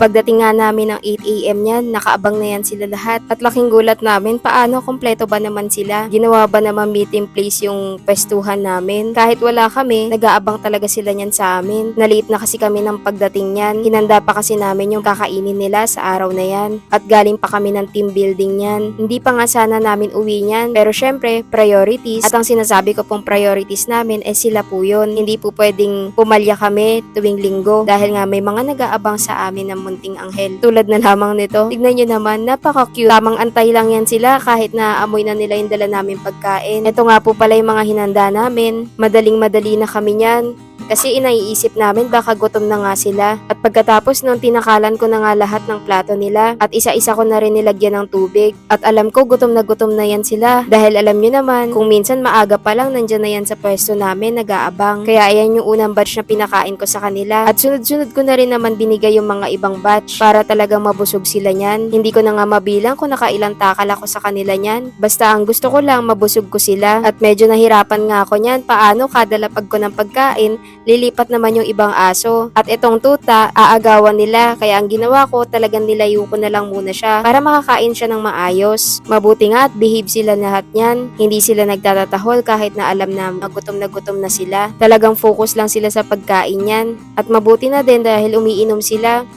Pagdating nga namin ng 8 AM niyan, nakaabang na yan sila lahat. At laking gulat namin, paano kompleto ba naman sila? Ginawa ba naman meeting place yung pwestuhan namin? Kahit wala kami, nag-aabang talaga sila niyan sa amin. Naliit na kasi kami ng pagdating niyan. Hinanda pa kasi namin yung kakainin nila sa araw na yan. At galing pa kami ng team building niyan. Hindi pa nga sana namin uwi niyan. Pero syempre, priorities. At ang sinasabi ko pong priorities namin, sila po yun. Hindi po pwedeng pumalya kami tuwing linggo dahil nga may mga nag-aabang sa amin ng munting anghel. Tulad na lamang nito. Tignan nyo naman, napaka-cute. Tamang antay lang yan sila kahit na amoy na nila yung dala namin pagkain. Ito nga po pala yung mga hinanda namin. Madaling-madali na kami niyan. Kasi inaiisip namin baka gutom na nga sila. At pagkatapos nung tinakalan ko na nga lahat ng plato nila at isa-isa ko na rin nilagyan ng tubig. At alam ko gutom na yan sila. Dahil alam nyo naman, kung minsan maaga pa lang nandyan na yan sa pwesto namin nag-aabang. Kaya ayan yung unang batch na pinakain ko sa kanila. At sunod-sunod ko na rin naman binigay yung mga ibang batch para talagang mabusog sila nyan. Hindi ko na nga mabilang kung nakailang takal ako sa kanila nyan. Basta ang gusto ko lang mabusog ko sila. At medyo nahirapan nga ako nyan paano kada lapag ko ng pagkain lilipat naman yung ibang aso. At itong tuta, aagawan nila. Kaya ang ginawa ko, talagang nilayo ko na lang muna siya para makakain siya ng maayos. Mabuti nga at behave sila lahat niyan. Hindi sila nagtatatahol kahit na alam na gutom na sila. Talagang focus lang sila sa pagkain niyan. At mabuti na din dahil umiinom sila.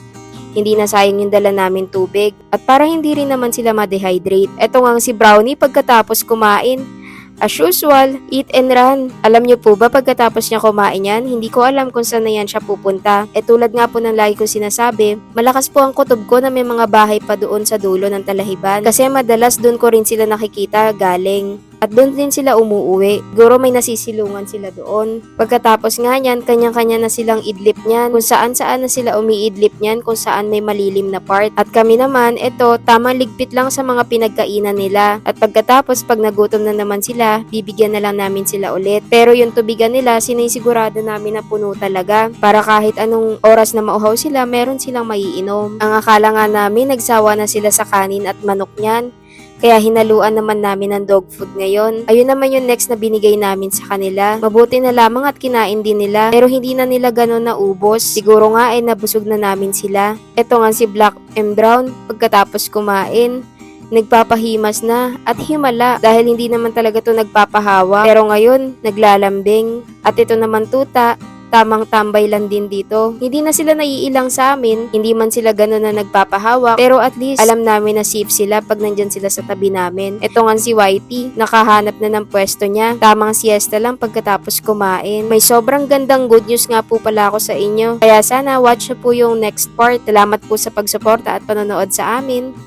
Hindi na sayang yung dala namin tubig. At para hindi rin naman sila ma-dehydrate. Eto nga si Brownie pagkatapos kumain. As usual, eat and run. Alam niyo po ba pagkatapos niya kumain yan, hindi ko alam kung saan na yan siya pupunta. Tulad nga po ng lagi kong sinasabi, malakas po ang kutob ko na may mga bahay pa doon sa dulo ng Talahiban. Kasi madalas doon ko rin sila nakikita galing. At doon din sila umuuwi. Siguro may nasisilungan sila doon. Pagkatapos nga niyan, kanya-kanya na silang idlip niyan. Kung saan-saan na sila umiidlip niyan, kung saan may malilim na part. At kami naman, tamang ligpit lang sa mga pinagkainan nila. At pagkatapos, pag nagutom na naman sila, bibigyan na lang namin sila ulit. Pero yung tubigan nila, sinisigurado namin na puno talaga. Para kahit anong oras na mauhaw sila, meron silang maiinom. Ang akala nga namin, nagsawa na sila sa kanin at manok niyan. Kaya hinaluan naman namin ng dog food ngayon. Ayun naman yung next na binigay namin sa kanila. Mabuti na lamang at kinain din nila. Pero hindi na nila ganun naubos. Siguro nga nabusog na namin sila. Ito nga si Black and Brown. Pagkatapos kumain, nagpapahimas na at himala dahil hindi naman talaga to nagpapahawa. Pero ngayon, naglalambing. At ito naman tuta, tamang tambay lang din dito. Hindi na sila naiilang sa amin, hindi man sila gano'n na nagpapahawak, pero at least alam namin na safe sila pag nandyan sila sa tabi namin. Ito nga si Whitey, nakahanap na ng pwesto niya. Tamang siesta lang pagkatapos kumain. May sobrang gandang good news nga po pala ako sa inyo. Kaya sana watch na po yung next part. Salamat po sa pagsuporta at panonood sa amin.